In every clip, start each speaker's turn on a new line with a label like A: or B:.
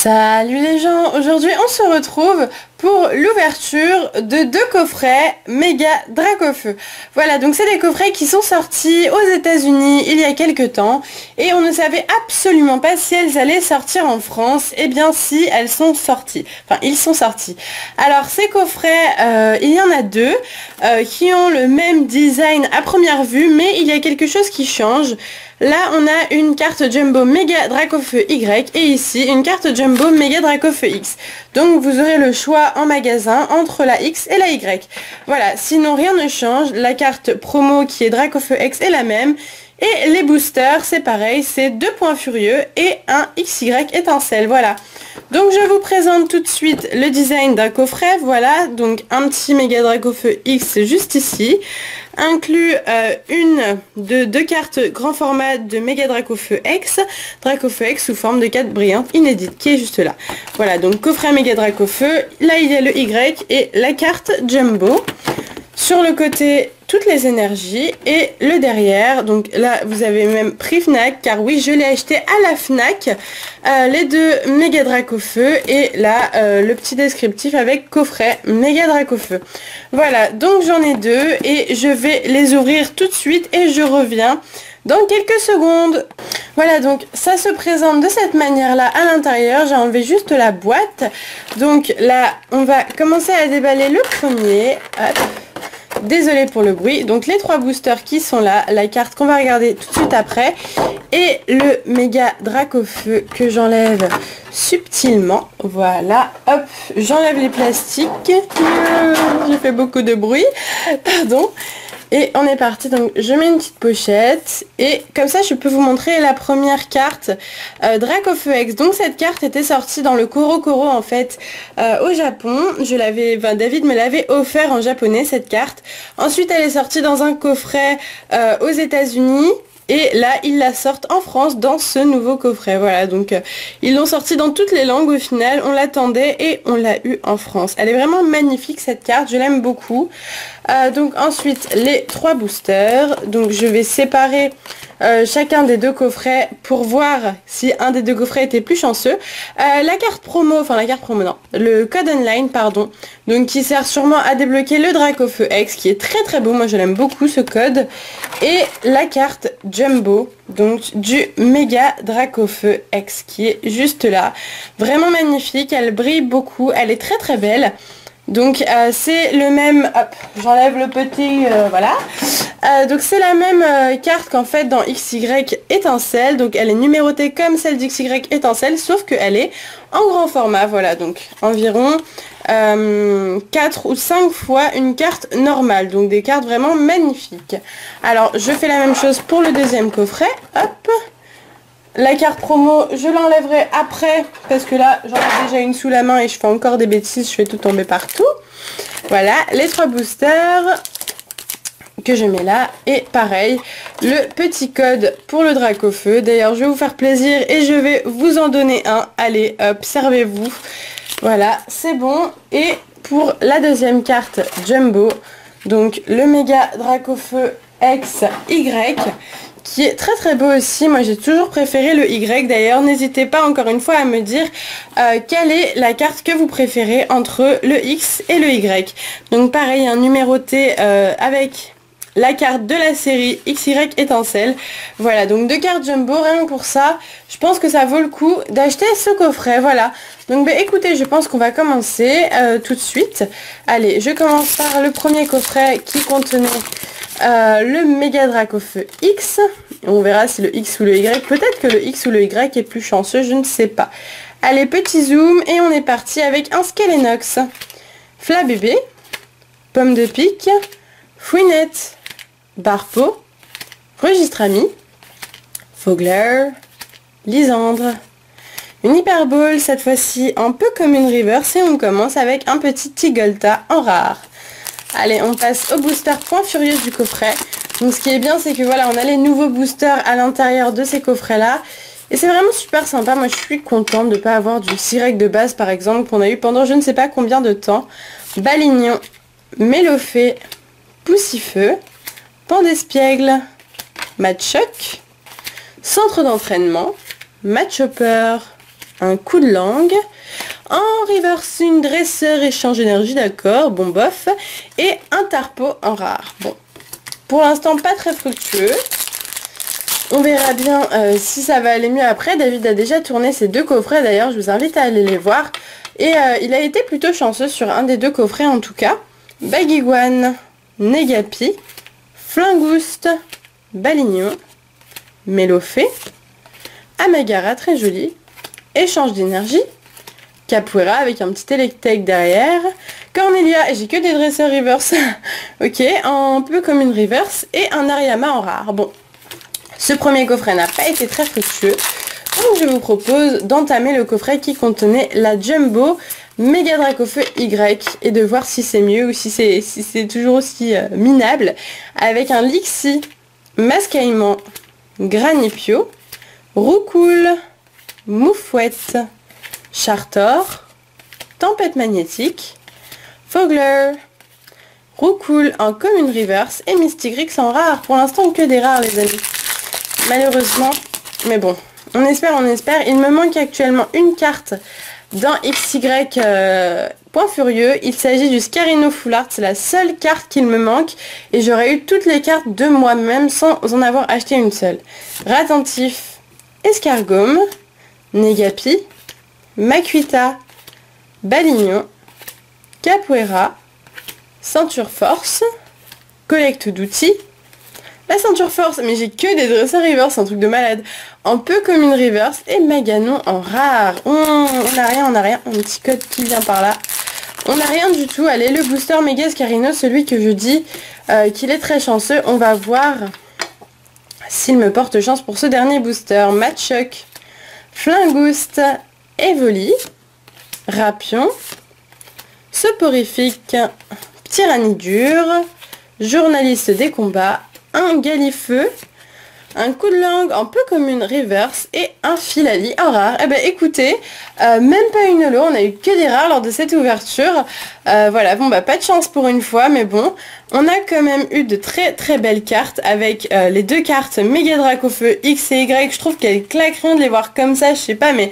A: Salut les gens, aujourd'hui on se retrouve pour l'ouverture de deux coffrets méga Dracofeu. Voilà, donc c'est des coffrets qui sont sortis aux États-Unis il y a quelques temps et on ne savait absolument pas si elles allaient sortir en France. Et bien si, elles sont sorties. Enfin, ils sont sortis. Alors ces coffrets, il y en a deux qui ont le même design à première vue, mais il y a quelque chose qui change. Là, on a une carte Jumbo Méga Dracofeu Y et ici une carte Jumbo Méga Dracofeu X. Donc vous aurez le choix en magasin entre la X et la Y. Voilà, sinon rien ne change. La carte promo qui est Dracofeu X est la même. Et les boosters, c'est pareil, c'est 2 points furieux et un XY étincelle, voilà. Donc je vous présente tout de suite le design d'un coffret, voilà, donc un petit méga Dracofeu X juste ici, inclut deux cartes grand format de méga Dracofeu X sous forme de carte brillante inédite, qui est juste là. Voilà, donc coffret méga Dracofeu, là il y a le Y et la carte Jumbo. Sur le côté, toutes les énergies et le derrière, donc là vous avez même prix Fnac, car oui je l'ai acheté à la Fnac, les deux méga Dracofeu et là le petit descriptif avec coffret méga Dracofeu. Voilà, donc j'en ai deux et je vais les ouvrir tout de suite et je reviens dans quelques secondes. Voilà, donc ça se présente de cette manière là à l'intérieur. J'ai enlevé juste la boîte, donc là on va commencer à déballer le premier. Hop. Désolée pour le bruit. Donc les trois boosters qui sont là, la carte qu'on va regarder tout de suite après et le méga Dracofeu que j'enlève subtilement. Voilà, hop, j'enlève les plastiques. J'ai fait beaucoup de bruit, pardon. Et on est parti, donc je mets une petite pochette et comme ça je peux vous montrer la première carte Dracofeu X. Donc cette carte était sortie dans le Koro en fait au Japon. David me l'avait offert en japonais cette carte. Ensuite elle est sortie dans un coffret aux États-Unis. Et là, ils la sortent en France dans ce nouveau coffret. Voilà, donc ils l'ont sorti dans toutes les langues au final. On l'attendait et on l'a eu en France. Elle est vraiment magnifique cette carte, je l'aime beaucoup. Donc ensuite, les trois boosters. Donc je vais séparer chacun des deux coffrets pour voir si un des deux coffrets était plus chanceux. La carte promo non, le code online, pardon. Donc qui sert sûrement à débloquer le Dracofeu X qui est très très beau. Moi je l'aime beaucoup ce code. Et la carte Jumbo, donc du méga Dracofeu X qui est juste là. Vraiment magnifique, elle brille beaucoup, elle est très très belle. Donc c'est le même, hop, j'enlève le petit, voilà. Donc c'est la même carte qu'en fait dans XY étincelle, donc elle est numérotée comme celle d'XY étincelle, sauf qu'elle est en grand format, voilà, donc environ 4 ou 5 fois une carte normale, donc des cartes vraiment magnifiques. Alors je fais la même chose pour le deuxième coffret, hop. La carte promo, je l'enlèverai après, parce que là, j'en ai déjà une sous la main et je fais encore des bêtises, je fais tout tomber partout. Voilà, les trois boosters que je mets là. Et pareil, le petit code pour le Dracofeu. D'ailleurs, je vais vous faire plaisir et je vais vous en donner un. Allez, hop, servez-vous. Voilà, c'est bon. Et pour la deuxième carte Jumbo, donc le méga Dracofeu XY, qui est très très beau aussi. Moi j'ai toujours préféré le Y. D'ailleurs n'hésitez pas encore une fois à me dire quelle est la carte que vous préférez entre le X et le Y. Donc pareil, un numéroté avec la carte de la série XY étincelle. Voilà, donc deux cartes Jumbo, rien que pour ça, je pense que ça vaut le coup d'acheter ce coffret. Voilà, donc écoutez, je pense qu'on va commencer tout de suite. Allez, je commence par le premier coffret qui contenait le méga Dracofeu X. On verra si le X ou le Y, peut-être que le X ou le Y est plus chanceux, je ne sais pas. Allez, petit zoom et on est parti avec un Skelenox, Flabébé, Pomme de Pique, Fouinette, Barpeau, Registrami, Fogler, Lysandre, une Hyperbole, cette fois-ci un peu comme une reverse, et on commence avec un petit Tigolta en rare. Allez, on passe au booster point furieux du coffret. Donc ce qui est bien, c'est que voilà, on a les nouveaux boosters à l'intérieur de ces coffrets là. Et c'est vraiment super sympa. Moi je suis contente de ne pas avoir du Sirec de base par exemple qu'on a eu pendant je ne sais pas combien de temps. Balignon, Mélofée, Poussifeu, Pan d'Espiègle, Matchoc, Centre d'entraînement, Matchhopper, un coup de langue. En reverse, une dresseur échange énergie, d'accord, bon bof. Et un tarpo en rare. Bon, pour l'instant pas très fructueux. On verra bien si ça va aller mieux après. David a déjà tourné ces 2 coffrets d'ailleurs, je vous invite à aller les voir. Et il a été plutôt chanceux sur un des 2 coffrets en tout cas. Baguiguane, Negapi, Flingouste, Balignon, Mélofée, Amagara, très joli, Échange d'énergie, Capoeira avec un petit Electek derrière, Cornelia, j'ai que des dresseurs reverse, ok, un peu comme une reverse, et un Ariama en rare. Bon, ce premier coffret n'a pas été très fructueux, donc je vous propose d'entamer le coffret qui contenait la Jumbo Méga Dracofeu Y et de voir si c'est mieux ou si c'est toujours aussi minable, avec un Lixie, Mascaillement, Granipio, Roucoule, Moufouette, Chartor, Tempête Magnétique, Fogler, Roucoule en commune reverse et Mystigrix en rare. Pour l'instant que des rares les amis, malheureusement, mais bon, on espère, on espère. Il me manque actuellement une carte dans XY Point Furieux. Il s'agit du Scarino Full Art, c'est la seule carte qu'il me manque et j'aurais eu toutes les cartes de moi-même sans en avoir acheté une seule. Ratentif, Escargome, Negapi, Makuita, Balignon, Capoeira, Ceinture Force, Collecte d'outils, la Ceinture Force, mais j'ai que des dresseurs reverse, un truc de malade, un peu comme une reverse, et Maganon en rare. On n'a rien, un petit code qui vient par là. On n'a rien du tout. Allez, le booster Méga Scarino, celui que je dis qu'il est très chanceux, on va voir s'il me porte chance pour ce dernier booster. Machoc, Flingouste, Evoli, Rapion, Soporifique, Tyrannidure, Journaliste des combats, un Galifeu, un coup de langue un peu comme une reverse et un Filali en rare. Eh ben écoutez, même pas une holo, on a eu que des rares lors de cette ouverture. Voilà, bon bah pas de chance pour une fois, mais bon, on a quand même eu de très très belles cartes avec les 2 cartes Méga Dracofeu X et Y. Je trouve qu'elles claquent rien de les voir comme ça, je sais pas, mais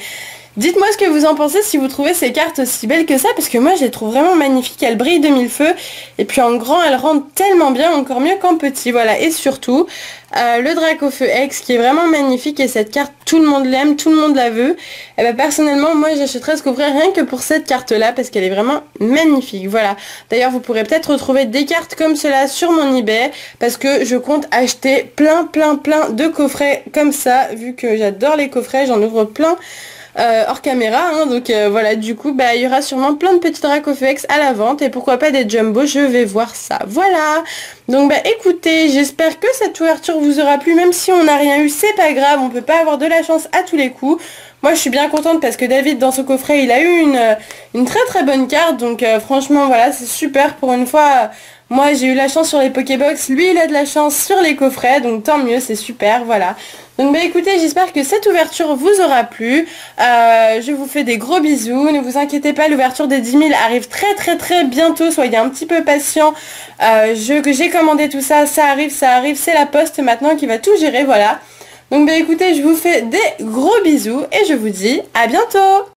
A: dites-moi ce que vous en pensez, si vous trouvez ces cartes aussi belles que ça, parce que moi je les trouve vraiment magnifiques, elles brillent de mille feux, et puis en grand elles rendent tellement bien, encore mieux qu'en petit, voilà, et surtout, le Dracofeu X qui est vraiment magnifique, et cette carte tout le monde l'aime, tout le monde la veut, et bah personnellement moi j'achèterais ce coffret rien que pour cette carte là, parce qu'elle est vraiment magnifique, voilà. D'ailleurs vous pourrez peut-être retrouver des cartes comme cela sur mon eBay, parce que je compte acheter plein de coffrets comme ça, vu que j'adore les coffrets, j'en ouvre plein. Hors caméra, hein, donc voilà, du coup bah il y aura sûrement plein de petits Dracofeu X à la vente et pourquoi pas des jumbo, je vais voir ça, voilà. Donc bah écoutez, j'espère que cette ouverture vous aura plu, même si on n'a rien eu, c'est pas grave, on peut pas avoir de la chance à tous les coups. Moi je suis bien contente parce que David dans ce coffret il a eu une très bonne carte, donc franchement voilà, c'est super pour une fois. Moi j'ai eu la chance sur les Pokébox, lui il a de la chance sur les coffrets, donc tant mieux, c'est super, voilà. Donc bah écoutez, j'espère que cette ouverture vous aura plu, je vous fais des gros bisous, ne vous inquiétez pas, l'ouverture des 10 000 arrive très bientôt, soyez un petit peu patients, j'ai commandé tout ça, ça arrive, c'est la poste maintenant qui va tout gérer, voilà. Donc bah écoutez, je vous fais des gros bisous et je vous dis à bientôt.